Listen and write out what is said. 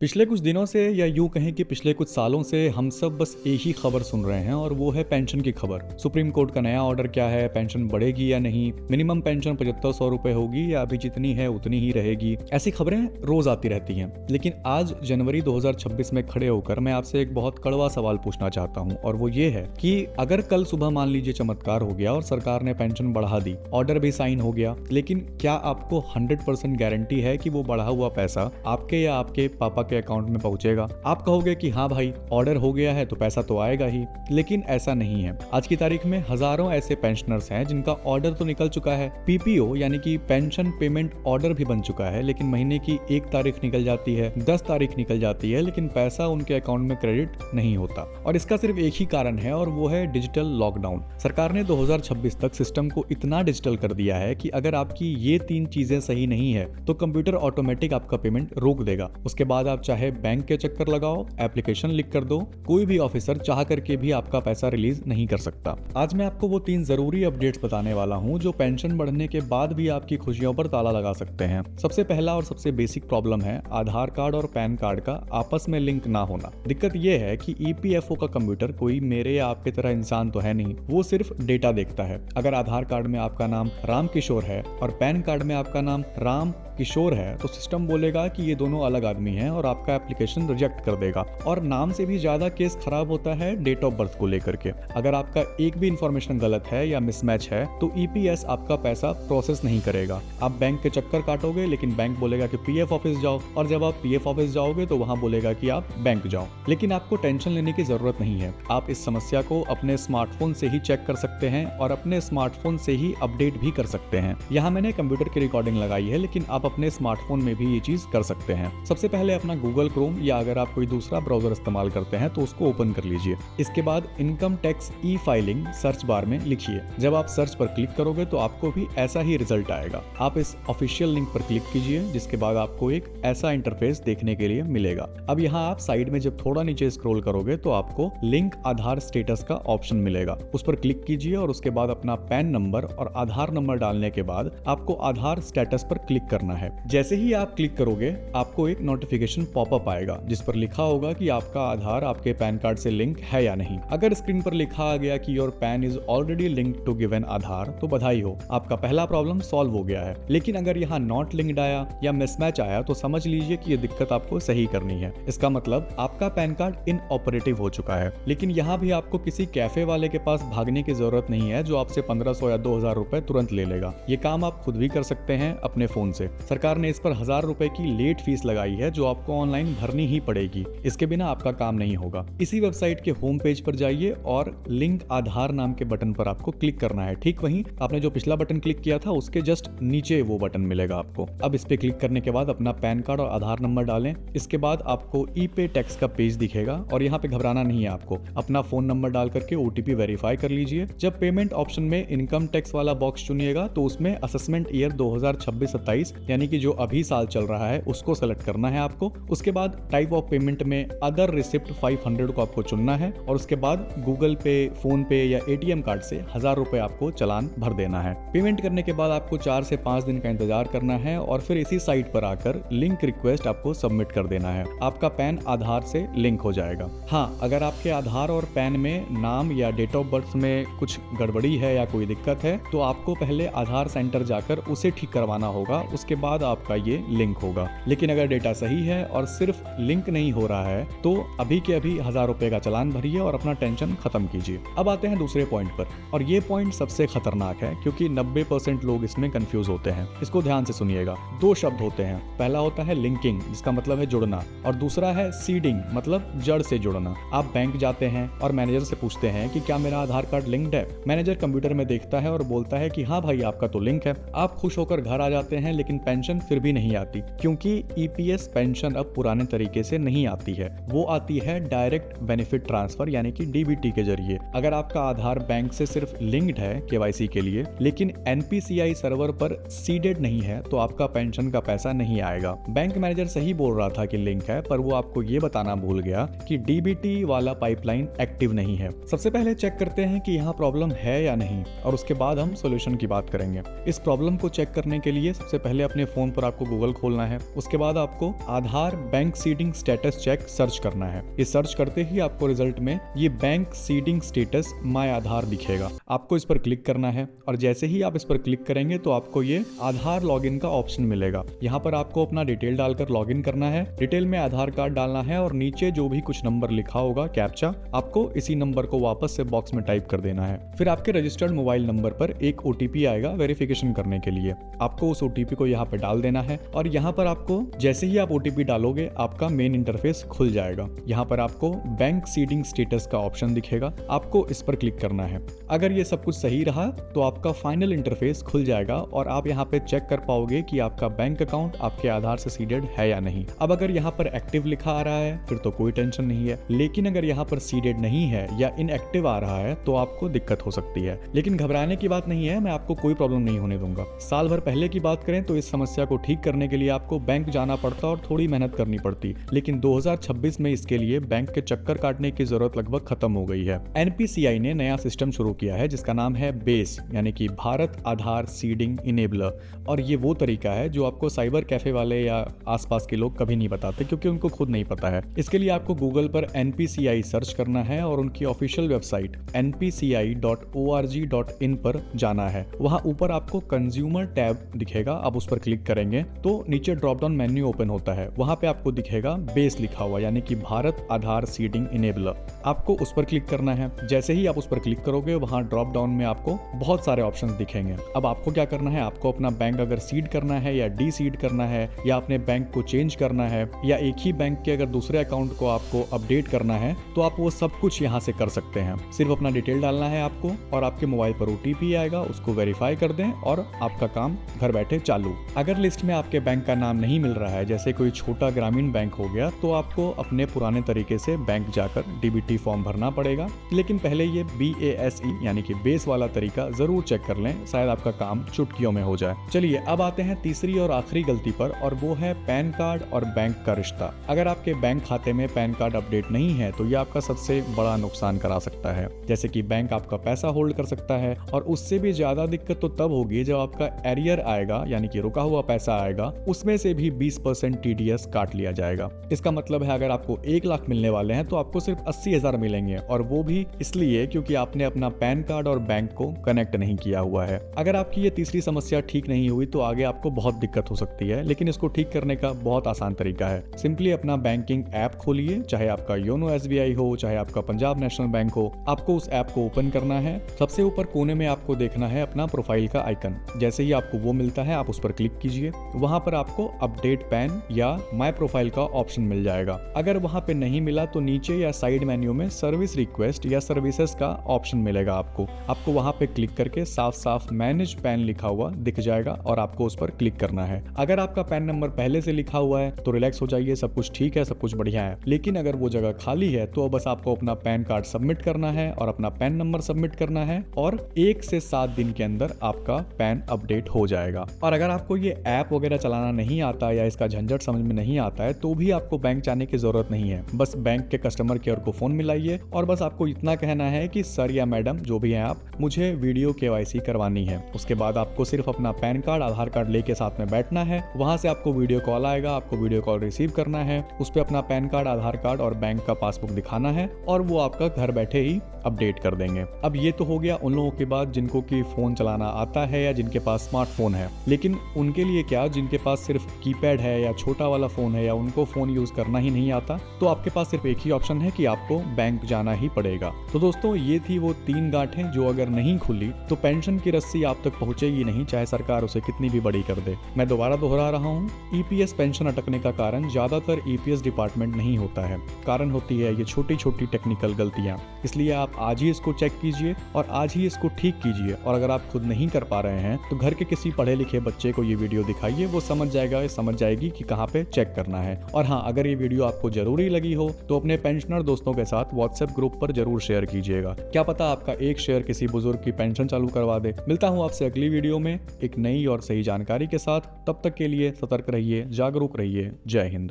पिछले कुछ दिनों से या यूं कहें कि पिछले कुछ सालों से हम सब बस एक ही खबर सुन रहे हैं और वो है पेंशन की खबर। सुप्रीम कोर्ट का नया ऑर्डर क्या है, पेंशन बढ़ेगी या नहीं, मिनिमम पेंशन 7500 रुपए होगी या अभी जितनी है उतनी ही रहेगी। ऐसी खबरें रोज आती रहती हैं। लेकिन आज जनवरी 2026 में खड़े होकर मैं आपसे एक बहुत कड़वा सवाल पूछना चाहता हूँ, और वो ये है कि अगर कल सुबह मान लीजिए चमत्कार हो गया और सरकार ने पेंशन बढ़ा दी, ऑर्डर भी साइन हो गया, लेकिन क्या आपको 100% गारंटी है कि वो बढ़ा हुआ पैसा आपके या आपके पापा के अकाउंट में पहुंचेगा? आप कहोगे कि हाँ भाई, ऑर्डर हो गया है तो पैसा तो आएगा ही, लेकिन ऐसा नहीं है। आज की तारीख में हजारों ऐसे पेंशनर्स हैं जिनका ऑर्डर तो निकल चुका है, पीपीओ यानी कि पेंशन पेमेंट ऑर्डर भी बन चुका है, लेकिन महीने की 1 तारीख निकल जाती है, 10 तारीख निकल जाती है, लेकिन पैसा उनके अकाउंट में क्रेडिट नहीं होता। और इसका सिर्फ एक ही कारण है और वो है डिजिटल लॉकडाउन। सरकार ने 2026 तक सिस्टम को इतना डिजिटल कर दिया है कि अगर आपकी ये 3 चीजें सही नहीं है तो कंप्यूटर ऑटोमेटिक आपका पेमेंट रोक देगा। उसके बाद आप चाहे बैंक के चक्कर लगाओ, एप्लीकेशन लिख कर दो, कोई भी ऑफिसर चाह करके भी आपका पैसा रिलीज नहीं कर सकता। आज मैं आपको वो 3 जरूरी अपडेट्स बताने वाला हूँ जो पेंशन बढ़ने के बाद भी आपकी खुशियों पर ताला लगा सकते हैं। सबसे पहला और सबसे बेसिक प्रॉब्लम है आधार कार्ड और पैन कार्ड का आपस में लिंक ना होना। दिक्कत यह है कि ईपीएफओ का कंप्यूटर कोई मेरे या आपके तरह इंसान तो है नहीं, वो सिर्फ डेटा देखता है। अगर आधार कार्ड में आपका नाम राम किशोर है और पैन कार्ड में आपका नाम राम किशोर है तो सिस्टम बोलेगा कि ये दोनों अलग आदमी हैं और आपका एप्लीकेशन रिजेक्ट कर देगा। और नाम से भी ज्यादा केस खराब होता है डेट ऑफ बर्थ को लेकर के। अगर आपका एक भी इंफॉर्मेशन गलत है या मिसमैच है तो ईपीएस आपका पैसा प्रोसेस नहीं करेगा। आप बैंक के चक्कर काटोगे लेकिन बैंक बोलेगा कि पीएफ ऑफिस जाओ, और जब आप पीएफ ऑफिस जाओगे तो वहां बोलेगा कि आप बैंक जाओ। लेकिन आपको टेंशन लेने की जरूरत नहीं है। आप इस समस्या को अपने स्मार्टफोन से ही चेक कर सकते हैं और अपने स्मार्टफोन से ही अपडेट भी कर सकते हैं। यहाँ मैंने कंप्यूटर की रिकॉर्डिंग लगाई है, लेकिन आप अपने स्मार्टफोन में भी ये चीज कर सकते हैं। सबसे पहले अपना गूगल क्रोम या अगर आप कोई दूसरा ब्राउजर इस्तेमाल करते हैं तो उसको ओपन कर लीजिए। इसके बाद income tax e filing search bar में लिखिए। जब आप सर्च पर क्लिक करोगे तो आपको भी ऐसा ही रिजल्ट आएगा। आप इस ऑफिशियल लिंक पर क्लिक कीजिए, जिसके बाद आपको एक ऐसा इंटरफेस देखने के लिए मिलेगा। अब यहाँ आप साइड में जब थोड़ा नीचे स्क्रॉल करोगे तो आपको लिंक आधार स्टेटस का ऑप्शन मिलेगा। उस पर क्लिक कीजिए और उसके बाद अपना पैन नंबर और आधार नंबर डालने के बाद आपको आधार स्टेटस पर क्लिक करना है। जैसे ही आप क्लिक करोगे आपको एक नोटिफिकेशन पॉपअप आएगा जिस पर लिखा होगा कि आपका आधार आपके पैन कार्ड से लिंक है या नहीं। अगर स्क्रीन पर लिखा आ गया कि your PAN is already linked to given Aadhaar तो बधाई हो, आपका पहला प्रॉब्लम सॉल्व हो गया है। लेकिन अगर यहाँ नॉट लिंक्ड आया या मिसमैच आया तो समझ लीजिए कि ये दिक्कत आपको सही करनी है। इसका मतलब आपका पैन कार्ड इनऑपरेटिव हो चुका है। लेकिन यहाँ भी आपको किसी कैफे वाले के पास भागने की जरूरत नहीं है जो आपसे 1500 या 2000 रुपए तुरंत ले लेगा। ये काम आप खुद भी कर सकते हैं अपने फोन से। सरकार ने इस पर 1000 रुपए की लेट फीस लगाई है जो आपको ऑनलाइन भरनी ही पड़ेगी। इसके बिना आपका काम नहीं होगा। इसी वेबसाइट के होम पेज पर जाइए और लिंक आधार नाम के बटन पर आपको क्लिक करना है। ठीक वहीं आपने जो पिछला बटन क्लिक किया था उसके जस्ट नीचे वो बटन मिलेगा आपको। अब इस पे क्लिक करने के बाद अपना पैन कार्ड और आधार नंबर डालें। इसके बाद आपको ई पे टैक्स का पेज दिखेगा और यहाँ पे घबराना नहीं है आपको। अपना फोन नंबर डाल करके ओटीपी वेरीफाई कर लीजिए। जब पेमेंट ऑप्शन में इनकम टैक्स वाला बॉक्स चुनिएगा तो उसमें असेसमेंट ईयर 2026-27 यानी कि जो अभी साल चल रहा है उसको सेलेक्ट करना है आपको। उसके बाद टाइप ऑफ पेमेंट में अदर रिसिप्ट 500 को आपको चुनना है और उसके बाद गूगल पे, फोन पे या एटीएम कार्ड से 1000 रुपए आपको चालान भर देना है। पेमेंट करने के बाद आपको 4 से 5 दिन का इंतजार करना है और फिर इसी साइट पर आकर लिंक रिक्वेस्ट आपको सबमिट कर देना है। आपका पैन आधार से लिंक हो जाएगा। हाँ, अगर आपके आधार और पैन में नाम या डेट ऑफ बर्थ में कुछ गड़बड़ी है या कोई दिक्कत है तो आपको पहले आधार सेंटर जाकर उसे ठीक करवाना होगा, उसके बाद आपका ये लिंक होगा। लेकिन अगर डेटा सही है और सिर्फ लिंक नहीं हो रहा है तो अभी के अभी 1000 रुपए का चालान भरिए और अपना टेंशन खत्म कीजिए। अब आते हैं दूसरे पॉइंट पर, और ये पॉइंट सबसे खतरनाक है क्योंकि 90% लोग इसमें कंफ्यूज होते हैं। इसको ध्यान से सुनिएगा। 2 शब्द होते हैं। पहला होता है लिंकिंग, जिसका मतलब है जुड़ना, और दूसरा है सीडिंग, मतलब जड़ से जुड़ना। आप बैंक जाते हैं और मैनेजर से पूछते हैं कि क्या मेरा आधार कार्ड लिंक्ड है। मैनेजर कंप्यूटर में देखता है और बोलता है कि हाँ भाई, आपका तो लिंक है। आप खुश होकर घर आ जाते हैं, लेकिन पेंशन फिर भी नहीं आती क्योंकि ईपीएस पेंशन अब पुराने तरीके से नहीं आती है। वो आती है डायरेक्ट बेनिफिट ट्रांसफर यानी कि डीबीटी के जरिए। अगर आपका आधार बैंक से सिर्फ लिंक्ड है केवाईसी के लिए, लेकिन एनपीसीआई सर्वर पर सीडेड नहीं है तो आपका पेंशन का पैसा नहीं आएगा। बैंक मैनेजर सही बोल रहा था कि लिंक है, पर वो आपको ये बताना भूल गया कि डीबीटी वाला पाइपलाइन एक्टिव नहीं है। सबसे पहले चेक करते हैं कि यहाँ प्रॉब्लम है या नहीं और उसके बाद हम सोल्यूशन की बात करेंगे। इस प्रॉब्लम को चेक करने के लिए सबसे पहले अपनी अपने फ़ोन पर आपको गूगल खोलना है। उसके बाद आपको Aadhaar bank seeding status check search करना है। ये सर्च करते ही आपको रिजल्ट में ये बैंक सीडिंग स्टेटस माय आधार दिखेगा। आपको इस पर क्लिक करना है और जैसे ही आप इस पर क्लिक करेंगे तो आपको ये आधार लॉगिन का ऑप्शन मिलेगा। यहाँ पर आपको अपना डिटेल डालकर लॉगिन करना है। डिटेल में आधार कार्ड डालना है और नीचे जो भी कुछ नंबर लिखा होगा कैप्चा, आपको इसी नंबर को वापस से बॉक्स में टाइप कर देना है। फिर आपके रजिस्टर्ड मोबाइल नंबर पर एक OTP आएगा वेरिफिकेशन करने के लिए। आपको उस OTP को यहाँ पे डाल देना है और यहाँ पर आपको जैसे ही आप OTP डालोगे आपका मेन इंटरफेस खुल जाएगा। यहाँ पर आपको बैंक सीडिंग स्टेटस का ऑप्शन दिखेगा, आपको इस पर क्लिक करना है। अगर ये सब कुछ सही रहा तो आपका फाइनल इंटरफेस खुल जाएगा और आप यहाँ पे चेक कर पाओगे कि आपका बैंक अकाउंट आपके आधार से सीडेड है या नहीं। अब अगर यहाँ पर एक्टिव लिखा आ रहा है फिर तो कोई टेंशन नहीं है, लेकिन अगर यहाँ पर सीडेड नहीं है या इनएक्टिव आ रहा है तो आपको दिक्कत हो सकती है। लेकिन घबराने की बात नहीं है, मैं आपको कोई प्रॉब्लम नहीं होने दूंगा। साल भर पहले की बात करें तो इस समस्या को ठीक करने के लिए आपको बैंक जाना पड़ता और थोड़ी मेहनत करनी पड़ती, लेकिन 2026 में इसके लिए बैंक के चक्कर काटने की जरूरत लगभग खत्म हो गई है। NPCI ने नया सिस्टम शुरू किया है जिसका नाम है बेस, यानी कि भारत आधार सीडिंग इनेबलर। और ये वो तरीका है जो आपको साइबर कैफे वाले या आसपास के लोग कभी नहीं बताते, क्योंकि उनको खुद नहीं पता है। इसके लिए आपको गूगल पर NPCI सर्च करना है और उनकी ऑफिशियल वेबसाइट npci.org.in पर जाना है। वहां ऊपर आपको कंज्यूमर टैब दिखेगा, आप उस पर क्लिक करेंगे तो नीचे ड्रॉप डाउन मेन्यू ओपन होता है। वहां पे आपको दिखेगा बेस लिखा हुआ, यानी कि भारत आधार सीडिंग इनेबलर। आपको उस पर क्लिक करना है। जैसे ही आप उस पर क्लिक करोगे वहां ड्रॉप डाउन में आपको बहुत सारे ऑप्शंस दिखेंगे। अब आपको क्या करना है, आपको अपना बैंक अगर सीड करना है या डी सीड करना है या अपने बैंक को चेंज करना है या एक ही बैंक के अगर दूसरे अकाउंट को आपको अपडेट करना है तो आप वो सब कुछ यहाँ से कर सकते हैं। सिर्फ अपना डिटेल डालना है आपको और आपके मोबाइल पर OTP आएगा, उसको वेरीफाई कर दें और आपका काम घर बैठे चालू। अगर लिस्ट में आपके बैंक का नाम नहीं मिल रहा है, जैसे कोई छोटा ग्रामीण बैंक हो गया, तो आपको अपने पुराने तरीके से बैंक जाकर DBT फॉर्म भरना पड़ेगा। लेकिन पहले ये BASE यानी कि बेस वाला तरीका जरूर चेक कर लें, शायद आपका काम चुटकियों में हो जाए। चलिए अब आते हैं तीसरी और आखिरी गलती पर, और वो है पैन कार्ड और बैंक का रिश्ता। अगर आपके बैंक खाते में पैन कार्ड अपडेट नहीं है तो ये आपका सबसे बड़ा नुकसान करा सकता है। जैसे कि बैंक आपका पैसा होल्ड कर सकता है और उससे भी ज्यादा दिक्कत तो तब होगी जब आपका एरियर आएगा, यानी कि रुका हुआ पैसा आएगा, उसमें से भी 20% TDS काट लिया जाएगा। इसका मतलब है अगर आपको 1 लाख मिलने वाले हैं तो आपको सिर्फ 80,000 मिलेंगे, और वो भी इसलिए क्योंकि आपने अपना पैन कार्ड और बैंक को कनेक्ट नहीं किया हुआ है। अगर आपकी ये तीसरी समस्या ठीक नहीं हुई तो आगे आपको बहुत दिक्कत हो सकती है, लेकिन इसको ठीक करने का बहुत आसान तरीका है। सिंपली अपना बैंकिंग ऐप खोलिए, चाहे आपका योनो SBI हो, चाहे आपका पंजाब नेशनल बैंक हो। आपको उस ऐप को ओपन करना है। सबसे ऊपर कोने में आपको देखना है अपना प्रोफाइल का आइकन। जैसे ही आपको वो मिलता है आप उस पर क्लिक कीजिए। वहां पर आपको अपडेट पैन या माय प्रोफाइल का ऑप्शन मिल जाएगा। अगर वहां पे नहीं मिला तो नीचे या साइड मेन्यू में सर्विस रिक्वेस्ट या सर्विसेज का ऑप्शन मिलेगा। आपको वहां पे क्लिक करके साफ साफ मैनेज पैन लिखा हुआ दिख जाएगा और आपको उस पर क्लिक करना है। अगर आपका पैन नंबर पहले से लिखा हुआ है तो रिलैक्स हो जाइए, सब कुछ ठीक है, सब कुछ बढ़िया है। लेकिन अगर वो जगह खाली है तो बस आपको अपना पैन कार्ड सबमिट करना है और अपना पैन नंबर सबमिट करना है, और 1 से 7 दिन के अंदर आपका पैन अपडेट हो जाएगा। और अगर आपको ये ऐप वगैरह चलाना नहीं आता या इसका झंझट समझ में नहीं आता है तो भी आपको बैंक जाने की जरूरत नहीं है। बस बैंक के कस्टमर केयर को फोन मिलाइए और बस आपको इतना कहना है कि सर या मैडम जो भी हैं आप, मुझे वीडियो KYC करवानी है। उसके बाद आपको सिर्फ अपना पैन कार्ड आधार कार्ड लेके साथ में बैठना है। वहां से आपको वीडियो कॉल आएगा, आपको वीडियो कॉल रिसीव करना है, उस पर अपना पैन कार्ड आधार कार्ड और बैंक का पासबुक दिखाना है और वो आपका घर बैठे ही अपडेट कर देंगे। अब ये तो हो गया उन लोगों के बाद जिनको कि फोन चलाना आता है या जिनके पास स्मार्टफोन है। लेकिन उनके लिए क्या, जिनके पास सिर्फ कीपैड है या छोटा वाला फोन है या उनको फोन यूज करना ही नहीं आता, तो आपके पास सिर्फ एक ही ऑप्शन है कि आपको बैंक जाना ही पड़ेगा। तो दोस्तों ये थी वो 3 गांठें जो अगर नहीं खुली तो पेंशन की रस्सी आप तक पहुंचेगी नहीं, चाहे सरकार उसे कितनी भी बड़ी कर दे। मैं दोबारा दोहरा रहा हूँ, EPS पेंशन अटकने का कारण ज्यादातर EPS डिपार्टमेंट नहीं होता है, कारण होती है ये छोटी छोटी टेक्निकल गलतियां। इसलिए आप आज ही इसको चेक कीजिए और आज ही इसको ठीक कीजिए। और अगर आप खुद नहीं कर पा रहे हैं तो घर के किसी पढ़े लिखे बच्चे को ये वीडियो दिखाइए, वो समझ जाएगा, समझ जाएगी कि कहाँ पे चेक करना है। और हाँ, अगर ये वीडियो आपको जरूरी लगी हो तो अपने पेंशनर दोस्तों के साथ WhatsApp ग्रुप पर जरूर शेयर कीजिएगा। क्या पता आपका एक शेयर किसी बुजुर्ग की पेंशन चालू करवा दे। मिलता हूँ आपसे अगली वीडियो में एक नई और सही जानकारी के साथ। तब तक के लिए सतर्क रहिए, जागरूक रहिए। जय हिंद।